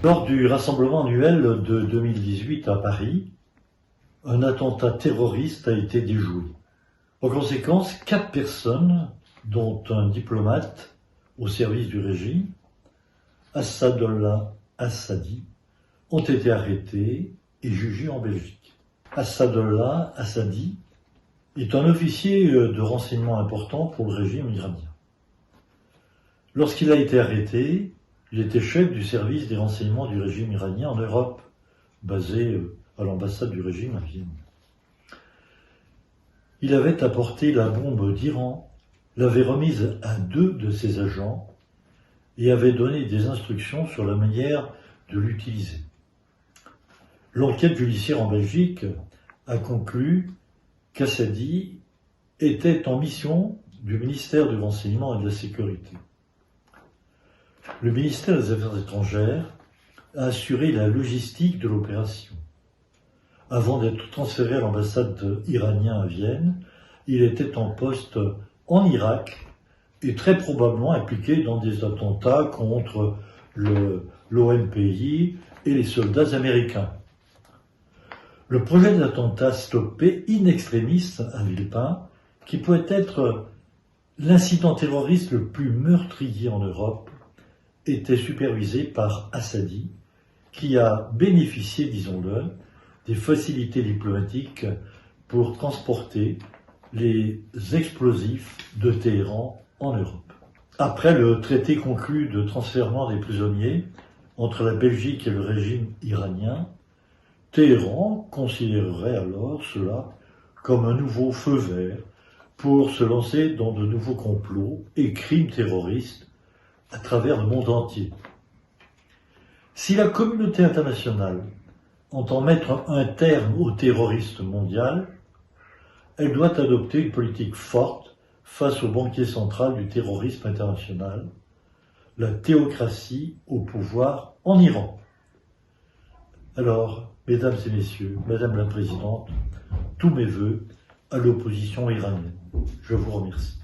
Lors du rassemblement annuel de 2018 à Paris, un attentat terroriste a été déjoué. En conséquence, 4 personnes, dont un diplomate au service du régime, Assadollah Assadi, ont été arrêtés et jugés en Belgique. Assadollah Assadi est un officier de renseignement important pour le régime iranien. Lorsqu'il a été arrêté, il était chef du service des renseignements du régime iranien en Europe, basé à l'ambassade du régime à Vienne. Il avait apporté la bombe d'Iran, l'avait remise à 2 de ses agents et avait donné des instructions sur la manière de l'utiliser. L'enquête judiciaire en Belgique a conclu qu'Assadi était en mission du ministère du Renseignement et de la Sécurité. Le ministère des Affaires étrangères a assuré la logistique de l'opération. Avant d'être transféré à l'ambassade iranienne à Vienne, il était en poste en Irak et très probablement impliqué dans des attentats contre l'OMPI et les soldats américains. Le projet d'attentat stoppé in extremis à Villepin, qui pourrait être l'incident terroriste le plus meurtrier en Europe, était supervisé par Assadi, qui a bénéficié, disons-le, des facilités diplomatiques pour transporter les explosifs de Téhéran en Europe. Après le traité conclu de transfèrement des prisonniers entre la Belgique et le régime iranien, Téhéran considérerait alors cela comme un nouveau feu vert pour se lancer dans de nouveaux complots et crimes terroristes à travers le monde entier. Si la communauté internationale entend mettre un terme au terrorisme mondial, elle doit adopter une politique forte face au banquier central du terrorisme international, la théocratie au pouvoir en Iran. Alors, mesdames et messieurs, Madame la Présidente, tous mes vœux à l'opposition iranienne. Je vous remercie.